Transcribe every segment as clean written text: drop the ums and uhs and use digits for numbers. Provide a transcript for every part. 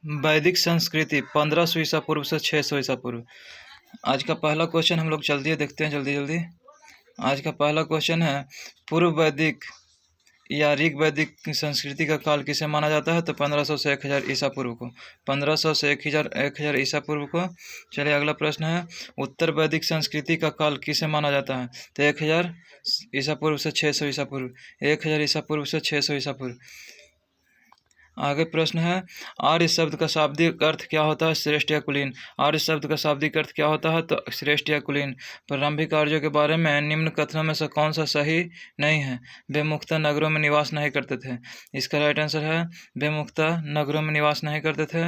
वैदिक संस्कृति 1500 ईसा पूर्व से 600 ईसा पूर्व। आज का पहला क्वेश्चन हम लोग जल्दी देखते हैं, जल्दी जल्दी। आज का पहला क्वेश्चन है, पूर्व वैदिक या ऋग वैदिक संस्कृति का काल किसे माना जाता है? तो 1500 से 1000 ईसा पूर्व को। 1500 से 1000 ईसा पूर्व को। चलिए अगला प्रश्न है, उत्तर वैदिक संस्कृति का काल किसे माना जाता है? तो 1000 ईसा पूर्व से 600 ईसा पूर्व। 1000 ईसा पूर्व से 600 ईसा पूर्व। आगे प्रश्न है, आर्य शब्द का शाब्दिक अर्थ क्या होता है? श्रेष्ठ या कुलीन। आर्य शब्द का शाब्दिक अर्थ क्या होता है? तो श्रेष्ठ या कुलीन। प्रारंभिक आर्यों के बारे में निम्न कथनों में से कौन सा सही नहीं है? वे मुख्यतः नगरों में निवास नहीं करते थे। इसका राइट आंसर है, वे मुख्यतः नगरों में निवास नहीं करते थे।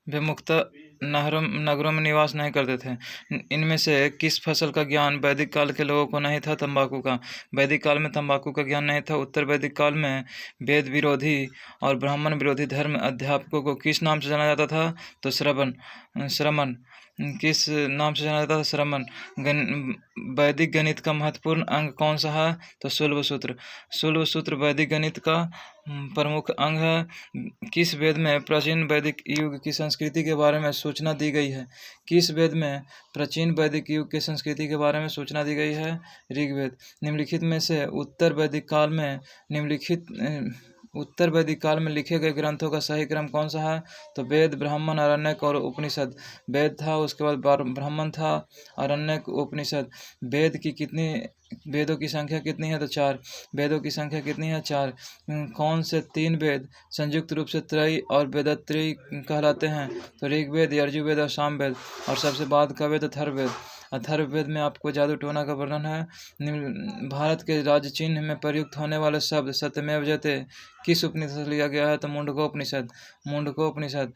वे मुख्यतः नगरों में निवास नहीं करते थे। इनमें से किस फसल का ज्ञान वैदिक काल के लोगों को नहीं था? तंबाकू का। वैदिक काल में तंबाकू का ज्ञान नहीं था। उत्तर वैदिक काल में वेद विरोधी और ब्राह्मण विरोधी धर्म अध्यापकों को किस नाम से जाना जाता था? तो श्रमण। किस नाम से जाना जाता था? श्रमण। वैदिक गणित का महत्वपूर्ण अंग कौन सा है? तो शुल्ब सूत्र। शुल्ब सूत्र वैदिक गणित का प्रमुख अंग है। किस वेद में प्राचीन वैदिक युग की संस्कृति के बारे में सूचना दी गई है? किस वेद में प्राचीन वैदिक युग की संस्कृति के बारे में सूचना दी गई है? ऋग्वेद। निम्नलिखित में से उत्तर वैदिक काल में लिखे गए ग्रंथों का सही क्रम कौन सा है? तो वेद, ब्राह्मण, आरण्यक और उपनिषद। वेद था, उसके बाद ब्राह्मण था, आरण्यक, उपनिषद। वेदों की संख्या कितनी है? तो 4। वेदों की संख्या कितनी है? 4। कौन से 3 वेद संयुक्त रूप से त्रयी और वेदत्रयी कहलाते हैं? तो ऋग्वेद, यजुर्वेद और सामवेद। और सबसे बाद का वेद अथर्ववेद। अथर्ववेद में आपको जादू टोना का वर्णन है। भारत के राज्य चिन्ह में प्रयुक्त होने वाले शब्द सत्यमेव जयते किस उपनिषद से लिया गया है? तो मुंडकोपनिषद। मुंडकोपनिषद।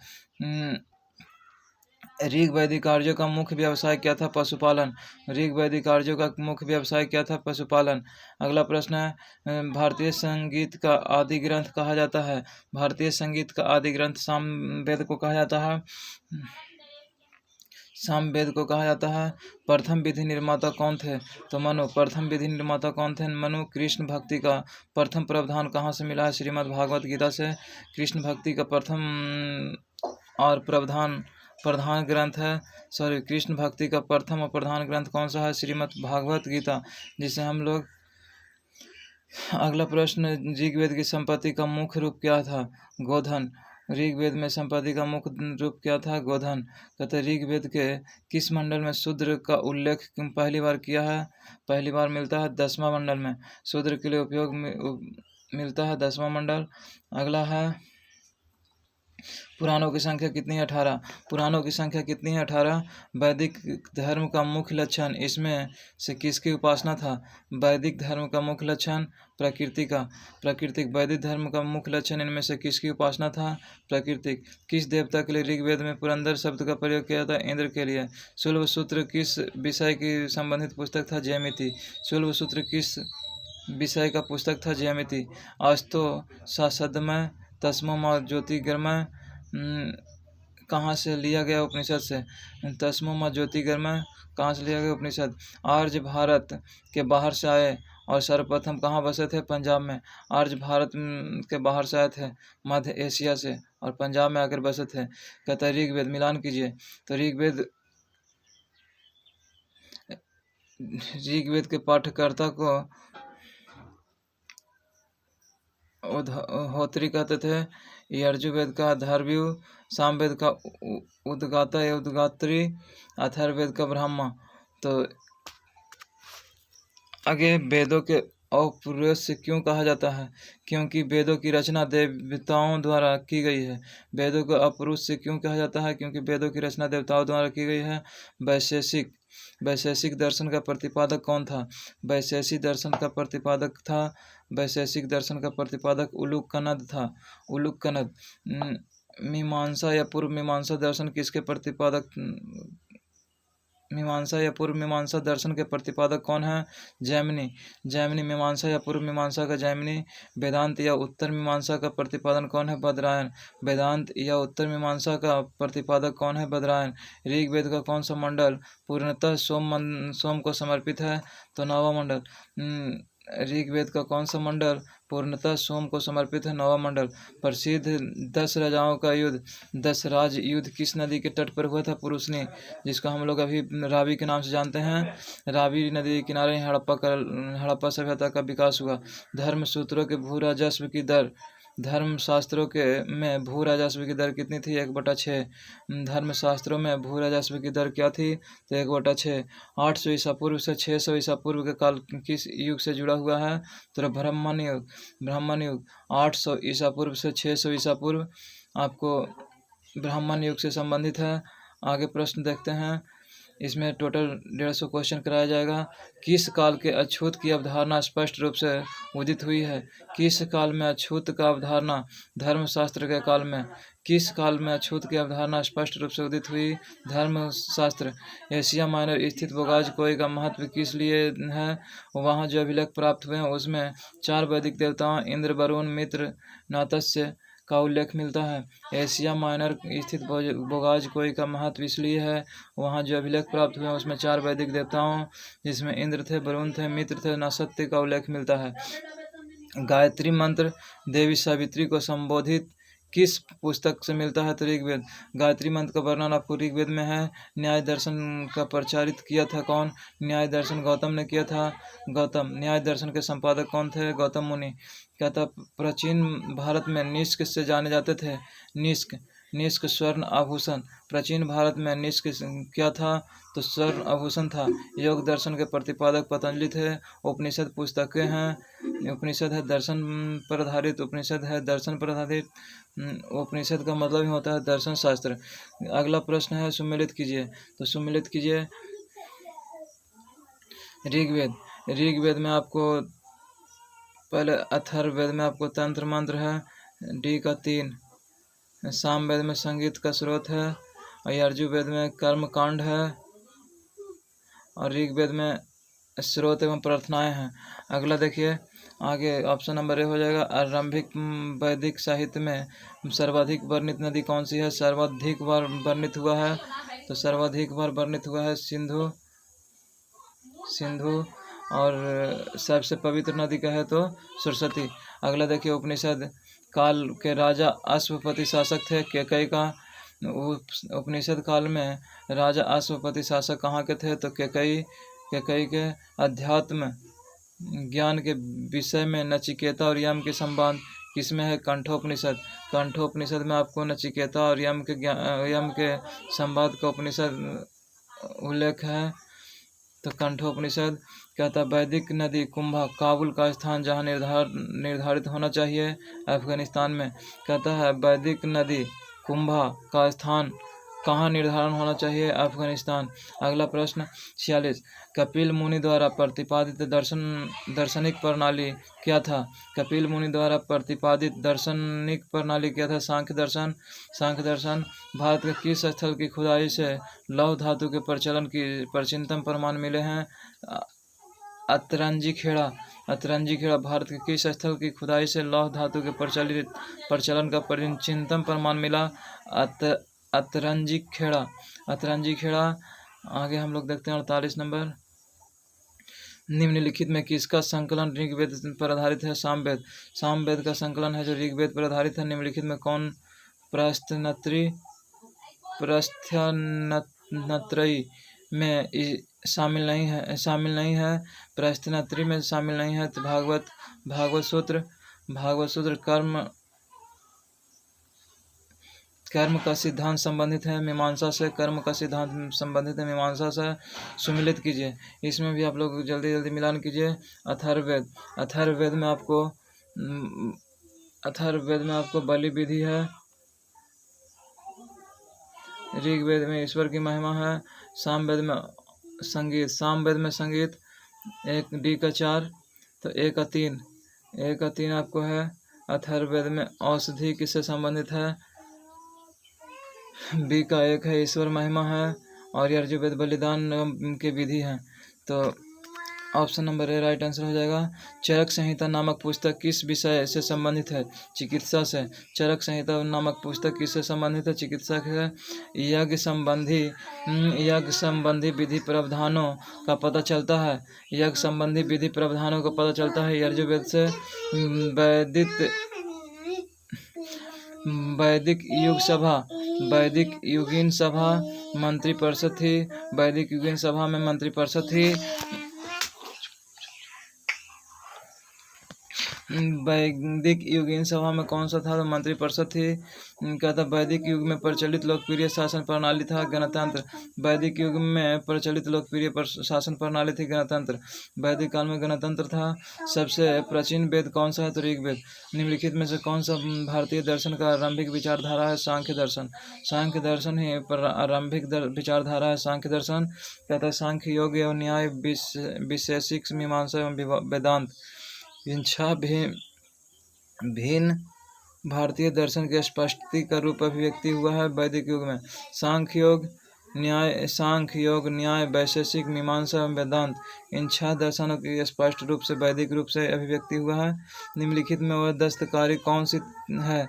ऋग वैदिक आर्यों का मुख्य व्यवसाय क्या था? पशुपालन। ऋग वैदिक आर्यों का मुख्य व्यवसाय क्या था? पशुपालन। अगला प्रश्न है, भारतीय संगीत का आदि ग्रंथ कहा जाता है? भारतीय संगीत का आदि ग्रंथ सामवेद को कहा जाता है। सामवेद को कहा जाता है। प्रथम विधि निर्माता कौन थे? तो मनु। प्रथम विधि निर्माता कौन थे? मनु। कृष्ण भक्ति का प्रथम प्रावधान कहाँ से मिला है? श्रीमद् भागवत गीता से। कृष्ण भक्ति का प्रथम और प्रधान ग्रंथ है, कृष्ण भक्ति का प्रथम और प्रधान ग्रंथ कौन सा है? श्रीमद् भागवत गीता, जिसे हम लोग। अगला प्रश्न, ऋग्वेद की संपत्ति का मुख्य रूप क्या था? गोधन। ऋग्वेद में संपत्ति का मुख्य रूप क्या था? गोधन। कहते ऋग्वेद के किस मंडल में शूद्र का उल्लेख पहली बार किया है? पहली बार मिलता है 10वां मंडल में। शूद्र के लिए उपयोग मिलता है 10वां मंडल। अगला है, पुराणों की संख्या कितनी है? 18। पुराणों की संख्या कितनी है? 18। वैदिक धर्म का मुख्य लक्षण इसमें से किसकी उपासना था? वैदिक धर्म का मुख्य लक्षण प्राकृतिक। वैदिक धर्म का मुख्य लक्षण इनमें से किसकी उपासना था? प्राकृतिक। किस देवता के लिए ऋग्वेद में पुरंदर शब्द का प्रयोग किया था? इंद्र के लिए। शुल्ब सूत्र किस विषय की संबंधित पुस्तक था? ज्यामिति। शुल्ब सूत्र किस विषय का पुस्तक था? ज्यामिति। अस्तो सासदमय तस्मोमा ज्योतिर्गमय कहाँ से लिया गया? उपनिषद से। तस्मोमा ज्योतिर्गमय कहाँ से लिया गया? उपनिषद। आर्य भारत के बाहर से आए और सर्वप्रथम कहाँ बसे थे? पंजाब में। आर्य भारत के बाहर से आए थे, मध्य एशिया से, और पंजाब में आकर बसे थे। कहता है ऋग्वेद, मिलान कीजिए। तो ऋग्वेद के पाठकर्ता को होत्री कहते थे। यजुर्वेद का अथर्वयु, सामवेद का उद्गाता या उद्गात्री, अथर्ववेद का ब्राह्मण। तो आगे, वेदों के अपुरुष से क्यों कहा जाता है? क्योंकि वेदों की रचना देवताओं द्वारा की गई है। वेदों को अपुरुष से क्यों कहा जाता है? क्योंकि वेदों की रचना देवताओं द्वारा की गई है। वैशेषिक दर्शन का प्रतिपादक कौन था? वैशेषिक दर्शन का प्रतिपादक उलूकनद था। उलूकनद। मीमांसा या पूर्व मीमांसा दर्शन किसके प्रतिपादक? मीमांसा या पूर्व मीमांसा दर्शन के प्रतिपादक कौन है? जैमिनी। मीमांसा या पूर्व मीमांसा का जैमिनी। वेदांत या उत्तर मीमांसा का प्रतिपादन कौन है? बदरायन। वेदांत या उत्तर मीमांसा का प्रतिपादक कौन है? बदरायन। ऋग्वेद का कौन सा मंडल पूर्णतः सोम को समर्पित है? तो 9वां मंडल। ऋग्वेद का कौन सा मंडल पूर्णतः सोम को समर्पित है? 9वां मंडल। प्रसिद्ध 10 राजाओं का युद्ध, 10 राज युद्ध किस नदी के तट पर हुआ था? पुरुषनी, जिसको हम लोग अभी रावी के नाम से जानते हैं। रावी नदी के किनारे हड़प्पा सभ्यता का विकास हुआ। धर्म सूत्रों के भू राजस्व की दर, धर्म शास्त्रों के में भू राजस्व की दर कितनी थी? 1/6। धर्म शास्त्रों में भू राजस्व की दर क्या थी? तो 1/6। 800 ईसा पूर्व से 600 ईसा पूर्व के काल किस युग से जुड़ा हुआ है? तो ब्राह्मण युग। ब्राह्मण युग 800 ईसा पूर्व से 600 ईसा पूर्व आपको ब्राह्मण युग से संबंधित है। आगे प्रश्न देखते हैं। इसमें टोटल 150 क्वेश्चन कराया जाएगा। किस काल के अछूत की अवधारणा स्पष्ट रूप से उदित हुई है? किस काल में अछूत का अवधारणा? धर्मशास्त्र के काल में। किस काल में अछूत की अवधारणा स्पष्ट रूप से उदित हुई? धर्मशास्त्र। एशिया माइनर स्थित बोगाजकोई का महत्व किस लिए है? वहाँ जो अभिलेख प्राप्त हुए हैं उसमें 4 वैदिक देवताओं इंद्र, वरुण, मित्र, नातस्य का उल्लेख मिलता है। एशिया माइनर स्थित बोगाजकोई का महत्व इसलिए है, वहाँ जो अभिलेख प्राप्त हुए हैं उसमें 4 वैदिक देवताओं जिसमें इंद्र थे, वरुण थे, मित्र थे, नासत्य का उल्लेख मिलता है। गायत्री मंत्र देवी सावित्री को संबोधित किस पुस्तक से मिलता है? तो ऋग्वेद। गायत्री मंत्र का वर्णन आपको ऋग्वेद में है। न्याय दर्शन का प्रचारित किया था कौन? न्याय दर्शन गौतम ने किया था। गौतम। न्याय दर्शन के संपादक कौन थे? गौतम मुनि। कहता प्राचीन भारत में निष्क से जाने जाते थे। निष्क। निष्क स्वर्ण आभूषण। प्राचीन भारत में निष्क क्या था? तो स्वर्ण आभूषण था। योग दर्शन के प्रतिपादक पतंजलि थे। उपनिषद पुस्तकें हैं। उपनिषद है दर्शन पर आधारित, उपनिषद है दर्शन पर आधारित। उपनिषद का मतलब ही होता है दर्शन शास्त्र। अगला प्रश्न है सुमेलित कीजिए। तो सुमेलित कीजिए। ऋग्वेद। ऋग्वेद में आपको पहले अथर्ववेद में आपको तंत्र मंत्र है, डी का 3। सामवेद में संगीत का स्रोत है, और यजुर्वेद में कर्म कांड है, और ऋग्वेद में स्रोत एवं प्रार्थनाएं हैं। अगला देखिए आगे ऑप्शन नंबर ए हो जाएगा। आरंभिक वैदिक साहित्य में सर्वाधिक वर्णित नदी कौन सी है? सर्वाधिक बार वर्णित हुआ है, तो सर्वाधिक बार वर्णित हुआ है सिंधु। सिंधु। और सबसे पवित्र नदी का है तो सरस्वती। अगला देखिए उपनिषद काल के राजा अश्वपति शासक थे कैकई का। उपनिषद काल में राजा अश्वपति शासक कहाँ के थे? तो कैकई। कैकई के अध्यात्म ज्ञान के विषय में नचिकेता और यम के संवाद किसमें है? कंठोपनिषद। कंठोपनिषद में आपको नचिकेता और यम के संवाद का उपनिषद उल्लेख है, तो कंठोपनिषद। कहता वैदिक नदी कुंभा काबुल का स्थान जहाँ निर्धारित होना चाहिए? अफगानिस्तान में। कहता है वैदिक नदी कुंभा का स्थान कहाँ निर्धारण होना चाहिए? अफगानिस्तान। अगला प्रश्न 46। कपिल मुनि द्वारा प्रतिपादित दार्शनिक प्रणाली क्या था? कपिल मुनि द्वारा प्रतिपादित दार्शनिक प्रणाली क्या था? सांख्य दर्शन। सांख्य दर्शन। भारत के किस स्थल की खुदाई से लौह धातु के प्रचलन की प्राचीनतम प्रमाण मिले हैं? अतरंजी खेड़ा। अतरंजी खेड़ा भारत के किस स्थल की खुदाई से लौह धातु के प्रचलन का प्राचीनतम प्रमाण मिला? अतरंजी खेड़ा। अतरंजी खेड़ा। आगे हम लोग देखते हैं 48 नंबर। निम्नलिखित में किसका संकलन ऋग्वेद पर आधारित है? सामवेद। सामवेद का संकलन है जो ऋग्वेद पर आधारित है। निम्नलिखित में कौन प्रस्थानत्रयी में शामिल नहीं है। प्रस्थानत्रयी में शामिल नहीं है। तो भागवत सूत्र कर्म का सिद्धांत संबंधित है मीमांसा से। कर्म का सिद्धांत संबंधित है मीमांसा से। सुमिलित कीजिए। इसमें भी आप लोग जल्दी जल्दी मिलान कीजिए। अथर्ववेद। अथर्ववेद में आपको बलि विधि है। ऋग्वेद में ईश्वर की महिमा है। सामवेद में संगीत। सामवेद में संगीत 1 डी का 4, तो 1 का 3। 1 का 3 आपको है। अथर्ववेद में औषधि किससे संबंधित है? बी का 1 है ईश्वर महिमा है, और यजुर्वेद बलिदान की विधि है। तो option number A right answer हो जाएगा। चरक संहिता नामक पुस्तक किस विषय से संबंधित है? चिकित्सा से। चरक संहिता नामक पुस्तक किससे संबंधित है? चिकित्सा से। यज्ञ संबंधी विधि प्रावधानों का पता चलता है। यज्ञ संबंधी विधि प्रावधानों का पता चलता है यजुर्वेद से। वैदिक युगीन सभा मंत्रिपरिषद थी। वैदिक युगीन सभा में मंत्रिपरिषद थी। वैदिक युगीन सभा में कौन सा था? तो मंत्रिपरिषद थी। क्या था? वैदिक युग में प्रचलित लोकप्रिय शासन प्रणाली था गणतंत्र। वैदिक युग में प्रचलित लोकप्रिय शासन प्रणाली थी गणतंत्र। वैदिक काल में गणतंत्र था। सबसे प्राचीन वेद कौन सा है? तो ऋग्वेद। निम्नलिखित में से कौन सा भारतीय दर्शन का आरंभिक विचारधारा है? सांख्य दर्शन। सांख्य दर्शन ही आरंभिक विचारधारा है सांख्य दर्शन। कहता है सांख्य, योग एवं न्याय, वैशेषिक मीमांसा एवं वेदांत, इन छह भिन्न भारतीय दर्शन के स्पष्टि का रूप अभिव्यक्ति हुआ है वैदिक युग में। सांख्य योग न्याय वैशेषिक मीमांसा एवं वेदांत, इन छह दर्शनों की स्पष्ट रूप से वैदिक रूप से अभिव्यक्ति हुआ है। निम्नलिखित में वह दस्तकारी कौन सी है?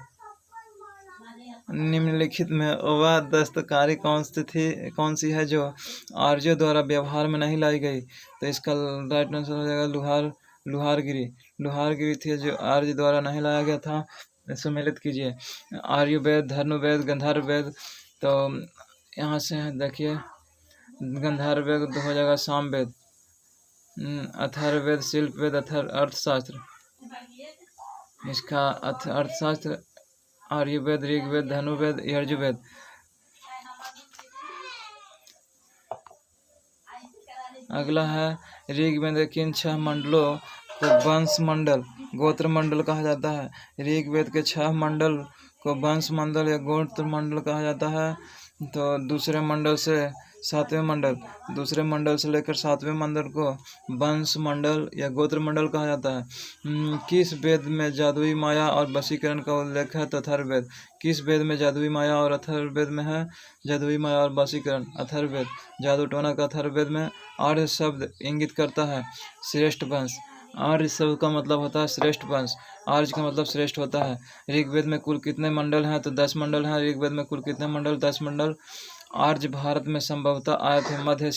निम्नलिखित में वह दस्तकारी कौन सी है जो आर्यों द्वारा व्यवहार में नहीं लाई गई? तो इसका राइट आंसर हो जाएगा लुहारगिरी थी जो आर्य द्वारा नहीं लाया गया था। सम्मिलित कीजिए। आर्यवेद, धनुर्वेद, गंधर्व वेद। तो यहाँ से देखिए गंधर्व वेद हो जाएगा सामवेद। अथर्ववेद शिल्प वेद, अर्थशास्त्र। इसका अर्थशास्त्र आर्यवेद, ऋग्वेद, धनुर्वेद, यजुर्वेद। अगला है ऋग्वेद के किन 6 मंडलों को वंश मंडल, गोत्र मंडल कहा जाता है? ऋग्वेद के 6 मंडल को वंश मंडल या गोत्र मंडल कहा जाता है। तो दूसरे मंडल से लेकर 7वें मंडल को वंश मंडल या गोत्र मंडल कहा जाता है। किस वेद में जादुई माया और वशीकरण का उल्लेख है? तो अथर्ववेद। किस वेद में जादुई माया और अथर्ववेद में है? जादुई माया और वशीकरण अथर्ववेद। जादू टोना का अथर्ववेद में। आर्य शब्द इंगित करता है श्रेष्ठ वंश। आर्य शब्द का मतलब होता है श्रेष्ठ वंश। आर्य का मतलब श्रेष्ठ होता है। ऋग्वेद में कुल कितने मंडल हैं? तो 10 मंडल हैं। ऋग्वेद में कुल कितने मंडल? 10 मंडल। आर्य भारत में संभवतः आए थे मध्य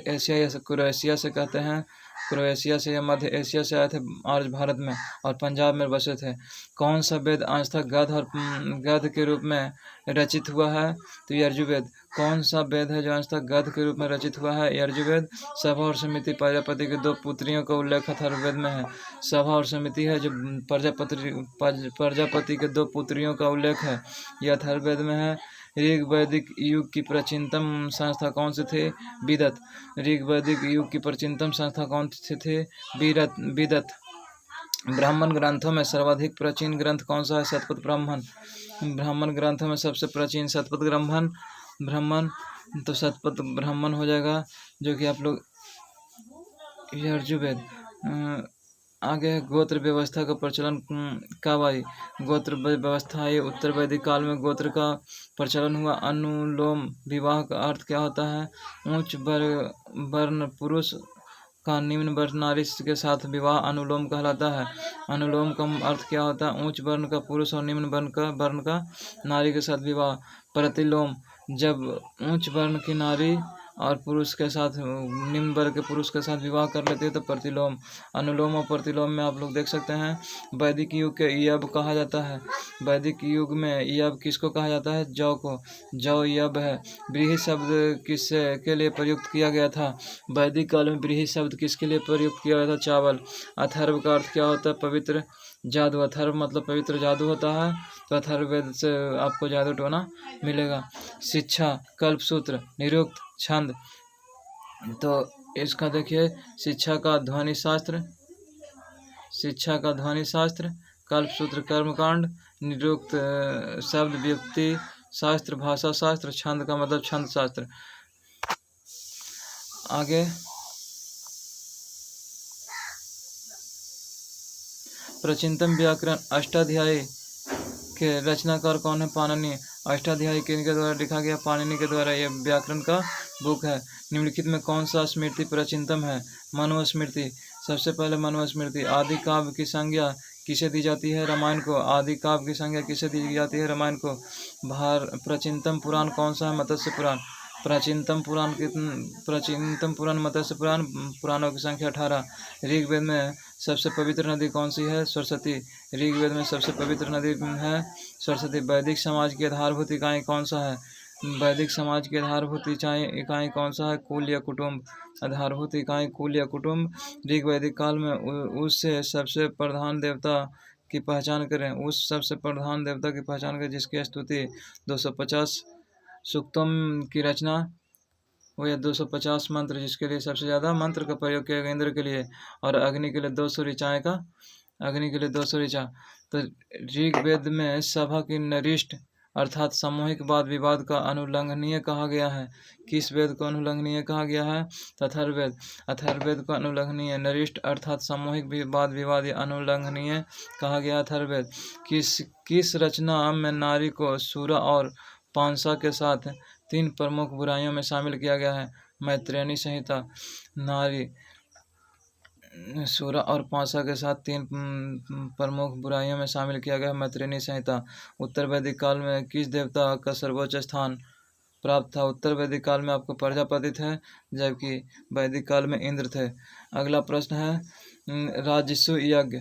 एशिया या क्रोएशिया से कहते हैं। क्रोएशिया से या मध्य एशिया से आए थे आर्य भारत में और पंजाब में बसे थे। कौन सा वेद आज तक गद्य के रूप में रचित हुआ है? तो यजुर्वेद। कौन सा वेद है जो आज तक गद्य के रूप में रचित हुआ है? यजुर्वेद। सभा और समिति प्रजापति की 2 पुत्रियों का उल्लेख अथर्ववेद में है। सभा और समिति है जो प्रजापति के 2 पुत्रियों का उल्लेख है, यह अथर्ववेद में है। ऋग वैदिक युग की प्राचीनतम संस्था कौन सी थी? विदत। ऋग वैदिक युग की प्राचीनतम संस्था कौन सी थी? विदत। ब्राह्मण ग्रंथों में सर्वाधिक प्राचीन ग्रंथ कौन सा है? शतपथ ब्राह्मण। ब्राह्मण ग्रंथों में सबसे प्राचीन शतपथ ब्राह्मण। तो शतपथ ब्राह्मण हो जाएगा, जो कि आप लोग यजुर्वेद। आगे गोत्र व्यवस्था का प्रचलन कब आई? गोत्र व्यवस्था आई उत्तर वैदिक काल में गोत्र का प्रचलन हुआ। अनुलोम विवाह का अर्थ क्या होता है? उच्च वर्ण पुरुष का निम्न वर्ण नारी के साथ विवाह अनुलोम कहलाता है। अनुलोम का अर्थ क्या होता है? उच्च वर्ण का पुरुष और निम्न वर्ण का नारी के साथ विवाह। प्रतिलोम, जब उच्च वर्ण की नारी और पुरुष के साथ निम्न वर्ग के पुरुष के साथ विवाह कर लेते हैं तो प्रतिलोम। अनुलोम और प्रतिलोम में आप लोग देख सकते हैं वैदिक युग के यव कहा जाता है। वैदिक युग में यव किसको कहा जाता है? जौ को। जौ यव है। व्रीहि शब्द के लिए प्रयुक्त किया गया था? वैदिक काल में व्रीहि शब्द किसके लिए प्रयुक्त किया गया था? चावल। अथर्व का अर्थ क्या होता है? पवित्र जादू। अथर्व मतलब पवित्र जादू होता है। तो अथर्ववेद से आपको जादू टोना मिलेगा। शिक्षा, कल्पसूत्र, निरुक्त, छंद। तो इसका देखिए शिक्षा का ध्वनि शास्त्र, कल्पसूत्र कर्मकांड, निरुक्त शब्द व्युत्पत्ति शास्त्र, भाषा शास्त्र, छंद का मतलब छंद शास्त्र। आगे प्राचीनतम व्याकरण अष्टाध्यायी के रचनाकार कौन है? पाणिनि। अष्टाध्यायी किनके द्वारा लिखा गया? पाणिनि के द्वारा। यह व्याकरण का बुक है। निम्नलिखित में कौन सा स्मृति प्राचीनतम है? मनुस्मृति। सबसे पहले मनुस्मृति। आदि काव्य की संज्ञा किसे दी जाती है? रामायण को। आदि काव्य की संज्ञा किसे दी जाती है? रामायण को। प्राचीनतम पुराण कौन सा है? मत्स्य पुराण। प्राचीनतम पुराण मत्स्य पुराण। पुराणों की संख्या 18। ऋग्वेद में सबसे पवित्र नदी कौन सी है? सरस्वती। ऋग्वेद में सबसे पवित्र नदी है सरस्वती। वैदिक समाज की आधारभूत इकाई कौन सा है? वैदिक समाज की आधारभूत इकाई कौन सा है? कुल या कुटुंब। आधारभूत इकाई कुल या कुटुंब। ऋग्वैदिक काल में उससे सबसे प्रधान देवता की पहचान करें। उस सबसे प्रधान देवता की पहचान करें जिसकी स्तुति 250 सूक्तम की रचना वो या 250 मंत्र, जिसके लिए सबसे ज़्यादा मंत्र का प्रयोग किया गया इंद्र के लिए, और अग्नि के लिए 200 ऋचाएँ का। अग्नि के लिए 200 ऋचा। तो ऋग्वेद में सभा की नरिष्ठ अर्थात सामूहिक वाद विवाद का अनुल्लंघनीय कहा गया है। किस वेद को अनुल्लंघनीय कहा गया है? अथर्ववेद। अथर्ववेद को अनुल्लंघनीय। नरिष्ठ अर्थात सामूहिक वाद विवाद या अनुल्लंघनीय कहा गया अथर्ववेद। किस रचना में नारी को सूरा और पांसा के साथ 3 प्रमुख बुराइयों में शामिल किया गया है? मैत्रेयी संहिता। नारी सूरा और पांसा के साथ 3 प्रमुख बुराइयों में शामिल किया गया है। मैत्रेयी संहिता। उत्तर वैदिक काल में किस देवता का सर्वोच्च स्थान प्राप्त था? उत्तर वैदिक काल में आपको प्रजापति थे, जबकि वैदिक काल में इंद्र थे। अगला प्रश्न है राजस्व यज्ञ।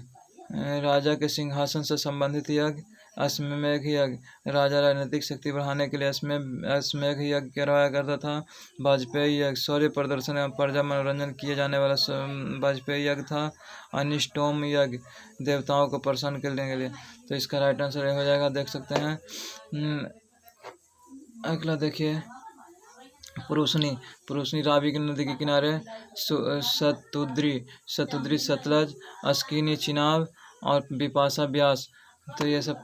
राजा के सिंहासन से संबंधित यज्ञ। अश्वमेध यज्ञ। राजा राजनीतिक शक्ति बढ़ाने के लिए अश्वमेध यज्ञ करवाया करता था। वाजपेयी यज्ञ। शौर्य प्रदर्शन एवं प्रजा मनोरंजन किए जाने वाला वाजपेयी यज्ञ था। अनिष्टोम यज्ञ देवताओं को प्रसन्न करने के लिए। तो इसका राइट आंसर हो जाएगा, देख सकते हैं। अगला देखिए पुरुषनी रावी की नदी के किनारे। सतुद्री सतलज, अस्किनी चिनाब और बिपाशा ब्यास। तो ये सब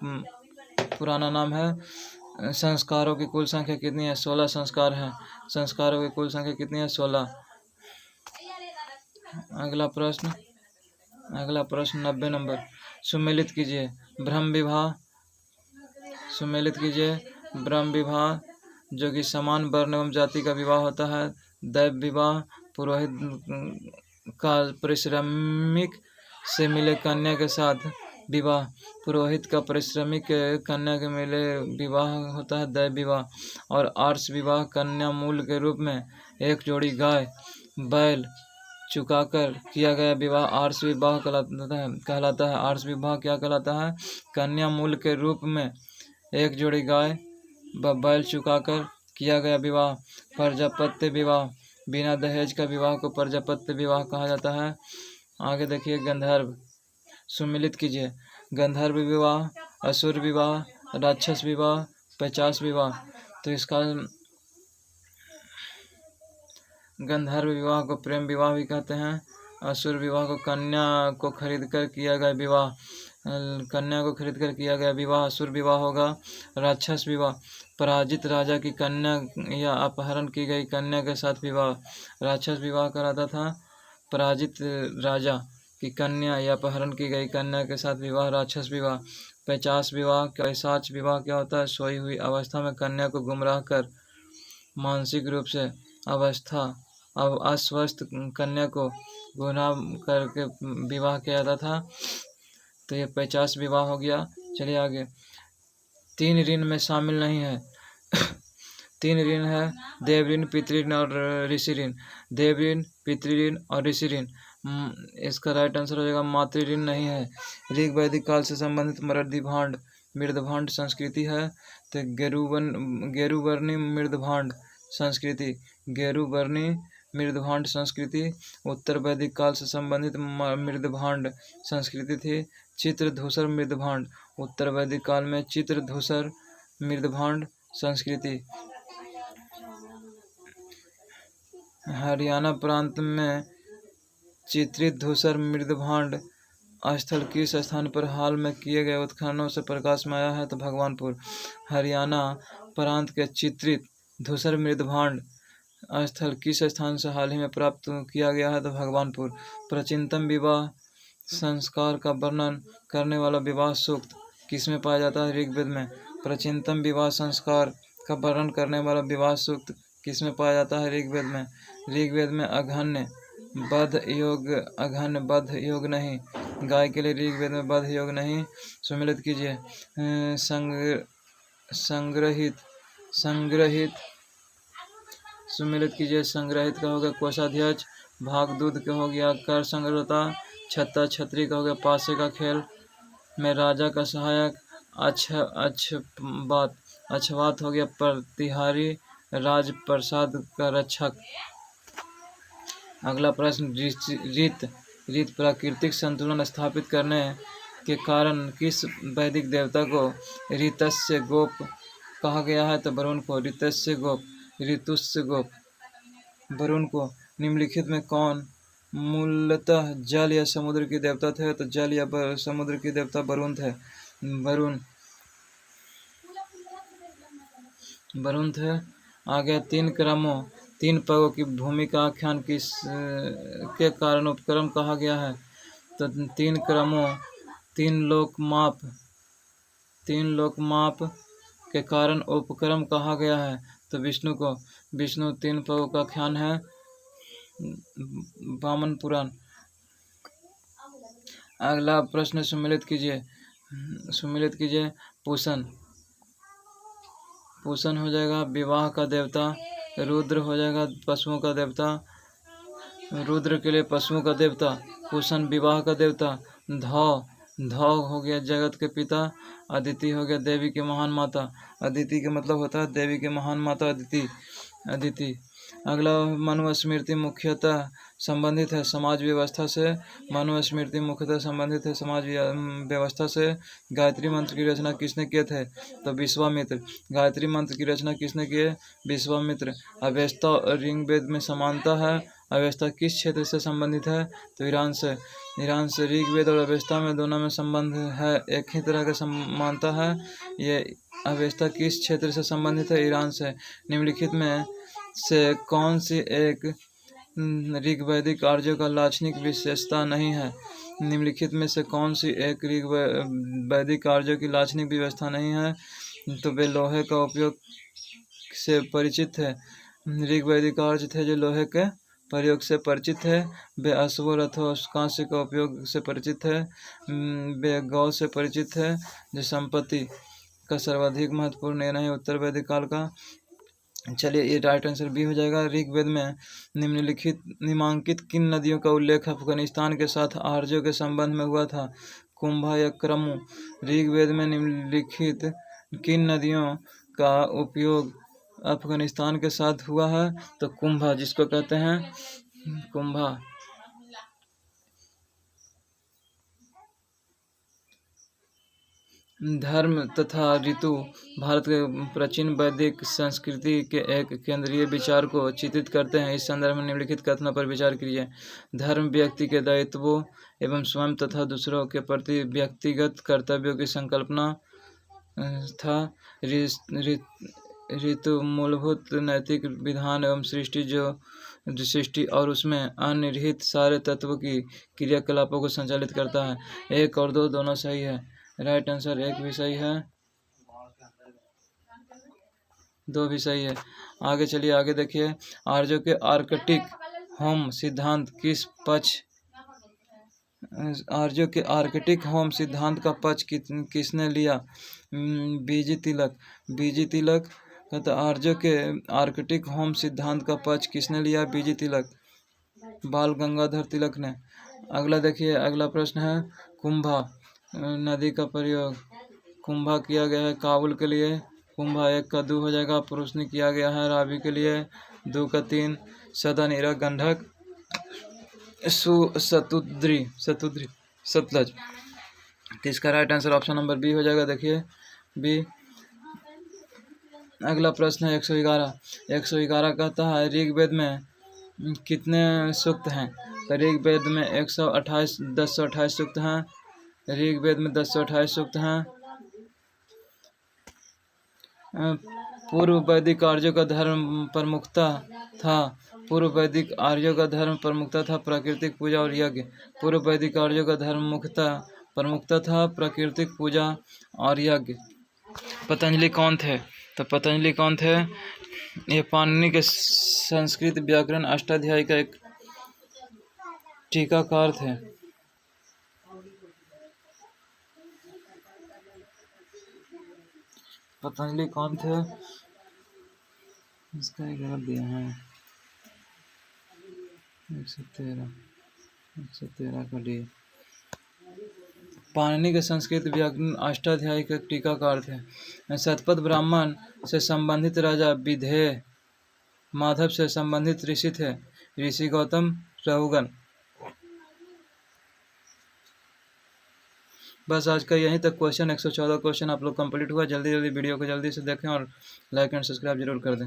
पुराना नाम है। संस्कारों की कुल संख्या कितनी है? 16 संस्कार हैं। संस्कारों की कुल संख्या कितनी है? 16। अगला प्रश्न 90 नंबर। सुमेलित कीजिए ब्रह्म विवाह। सुमेलित कीजिए ब्रह्म विवाह, जो कि समान वर्ण एवं जाति का विवाह होता है। दैव विवाह, पुरोहित का परिश्रमिक से मिले कन्या के साथ विवाह। पुरोहित का परिश्रमिक कन्या के मिले विवाह होता है दैव विवाह। और आर्ष विवाह, कन्या मूल के रूप में एक जोड़ी गाय बैल चुकाकर किया गया विवाह आर्ष विवाह कहलाता है। आर्ष विवाह क्या कहलाता है? कन्या मूल के रूप में एक जोड़ी गाय बैल चुकाकर किया गया विवाह। प्रजापत्य विवाह, बिना दहेज का विवाह को प्रजापत्य विवाह कहा जाता है। आगे देखिए गंधर्व। सुमिलित कीजिए गंधर्व विवाह, असुर विवाह, राक्षस विवाह, 50 विवाह। तो इसका गंधर्व विवाह को प्रेम विवाह भी कहते हैं। असुर विवाह को कन्या को खरीदकर किया गया विवाह। कन्या को खरीदकर किया गया विवाह असुर विवाह होगा। राक्षस विवाह, पराजित राजा की कन्या या अपहरण की गई कन्या के साथ विवाह राक्षस विवाह कराता था। पराजित राजा की कन्या या अपहरण की गई कन्या के साथ विवाह राक्षस विवाह। 50 विवाह। पैशाच विवाह क्या होता है? सोई हुई अवस्था में कन्या को गुमराह कर मानसिक रूप से अस्वस्थ कन्या को गुमराह करके विवाह किया जाता था। तो ये 50 विवाह हो गया। चलिए आगे। 3 ऋण में शामिल नहीं है। 3 ऋण है, देव ऋण, पितृऋण और ऋषि ऋण। देव ऋण, पितृऋण और ऋषि ऋण। इसका राइट आंसर हो जाएगा मातृ ऋण नहीं है। ऋग वैदिक काल से संबंधित मृदभांड संस्कृति है। तो गेरुवर्णी मृदभांड संस्कृति। गेरुवर्णी मृदभांड संस्कृति उत्तर वैदिक काल से संबंधित मृदभांड संस्कृति थी। चित्रधूसर मृदभांड उत्तर वैदिक काल में चित्रधूसर मृदभांड संस्कृति। हरियाणा प्रांत में चित्रित धूसर मृदभांड स्थल किस स्थान पर हाल में किए गए उत्खननों से प्रकाश में आया है? तो भगवानपुर। हरियाणा प्रांत के चित्रित धूसर मृदभांड स्थल किस स्थान से हाल ही में प्राप्त किया गया है? तो भगवानपुर। प्राचीनतम विवाह संस्कार का वर्णन करने वाला विवाह सूक्त किसमें पाया जाता है? ऋग्वेद में। प्राचीनतम विवाह संस्कार का वर्णन करने वाला विवाह सूक्त किसमें पाया जाता है? ऋग्वेद में। ऋग्वेद में अघन्य बद्ध योग नहीं। गाय के लिए ऋग्वेद में बद्ध योग नहीं। सम्मिलित कीजिए। संग्रहित सम्मिलित कीजिए। संग्रहित का हो गया कोषाध्यक्ष, भाग दूध का हो गया कर संग्रहता, छत्ता छतरी का हो गया पासे का खेल में राजा का सहायक, अच्छवात हो गया प्रतिहारी, राजप्रसाद का रक्षक। अगला प्रश्न, रीत प्राकृतिक संतुलन स्थापित करने के कारण किस वैदिक देवता को ऋतस्य गोप कहा गया है? तो वरुण को। ऋतस्य गोप, ऋतुस्य गोप, वरुण को। निम्नलिखित में कौन मूलतः जल या समुद्र के देवता थे? तो जल या समुद्र के देवता वरुण थे। वरुण थे। आगे तीन पगों की भूमि का आख्यान किस के कारण उपक्रम कहा गया है? तो तीन लोक माप के कारण उपक्रम कहा गया है। तो विष्णु को। विष्णु तीन पगों का आख्यान है वामन पुराण। अगला प्रश्न सम्मिलित कीजिए। पूषण हो जाएगा विवाह का देवता। रुद्र हो जाएगा पशुओं का देवता। रुद्र के लिए पशुओं का देवता, पूषण विवाह का देवता। धौ हो गया जगत के पिता। अदिति हो गया देवी की महान माता। अदिति का मतलब होता है देवी की महान माता अदिति। अगला, मनुस्मृति मुख्यतः संबंधित है समाज व्यवस्था से। मनुस्मृति मुख्यतः संबंधित है समाज व्यवस्था से। गायत्री मंत्र की रचना किसने किए थे? तो विश्वामित्र। गायत्री मंत्र की रचना किसने किए? विश्वामित्र। अवेस्ता और ऋग्वेद में समानता है। अवेस्ता किस क्षेत्र से संबंधित है? तो ईरान से। ऋग्वेद और अवेस्ता में दोनों में संबंध है, एक ही तरह का समानता है। ये अवेस्ता किस क्षेत्र से संबंधित है? ईरान से। निम्नलिखित में से कौन सी एक ऋग्वैदिक आर्यों का लाक्षणिक विशेषता नहीं है? निम्नलिखित में से कौन सी एक ऋग्वैदिक आर्यों की लाक्षणिक विशेषता नहीं है? तो वे लोहे का उपयोग से परिचित है। ऋग्वैदिक आर्य थे जो लोहे के प्रयोग से परिचित है। वे अश्वों, रथों, कांस्य का उपयोग से परिचित है। वे गौ से परिचित है जो संपत्ति का सर्वाधिक महत्वपूर्ण निर्णय है उत्तर वैदिक काल का। चलिए, ये राइट आंसर बी हो जाएगा। ऋग्वेद में निम्नांकित किन नदियों का उल्लेख अफगानिस्तान के साथ आर्यों के संबंध में हुआ था? कुंभा या क्रमु। ऋग्वेद में निम्नलिखित किन नदियों का उपयोग अफगानिस्तान के साथ हुआ है? तो कुंभा, जिसको कहते हैं कुंभा। धर्म तथा ऋतु भारत के प्राचीन वैदिक संस्कृति के एक केंद्रीय विचार को चित्रित करते हैं। इस संदर्भ में निम्नलिखित कथनों पर विचार कीजिए। धर्म व्यक्ति के दायित्वों एवं स्वयं तथा दूसरों के प्रति व्यक्तिगत कर्तव्यों की संकल्पना था। ऋतु मूलभूत नैतिक विधान एवं सृष्टि और उसमें अनिर्हित सारे तत्वों की क्रियाकलापों को संचालित करता है। 1 और 2 दोनों सही है। राइट आंसर 1 भी सही है, 2 भी सही है। आगे चलिए, आगे देखिए। आर्यों के आर्कटिक होम सिद्धांत का पक्ष किसने लिया? बीजी तिलक। तो आर्यों के आर्कटिक होम सिद्धांत का पक्ष किसने लिया? बीजी तिलक, बाल गंगाधर तिलक ने। अगला देखिए, अगला प्रश्न है कुंभा नदी का प्रयोग कुंभा किया गया है काबुल के लिए। कुंभा 1 का 2 हो जाएगा। पुरुष ने किया गया है रावी के लिए। 2 का 3 सदानीरा गंडक सतलज। तो इसका right answer option number B हो जाएगा। देखिए बी। अगला प्रश्न है 111 कहता है ऋग्वेद में कितने सूक्त हैं? तो ऋग्वेद में 1028 सूक्त हैं। ऋग्वेद में 1028 सूक्त हैं। पूर्व वैदिक आर्यों का धर्म प्रमुखता था प्राकृतिक पूजा और यज्ञ। पूर्व वैदिक आर्यों का धर्म प्रमुखता था प्राकृतिक पूजा और यज्ञ। पतंजलि कौन थे? तो पतंजलि कौन थे? ये पाणिनि के संस्कृत व्याकरण अष्टाध्यायी का एक टीकाकार थे। पतंजलि कौन थे? इसका एक गलत दिया है, 113 का डी। पाणिनि के संस्कृत व्याकरण अष्टाध्यायी के टीकाकार थे। शतपथ ब्राह्मण से संबंधित राजा विधेय माधव से संबंधित ऋषि थे ऋषि गौतम रघुगण। बस आज का यहीं तक क्वेश्चन 114 क्वेश्चन आप लोग कंप्लीट हुआ। जल्दी वीडियो को जल्दी से देखें और लाइक एंड सब्सक्राइब जरूर कर दें।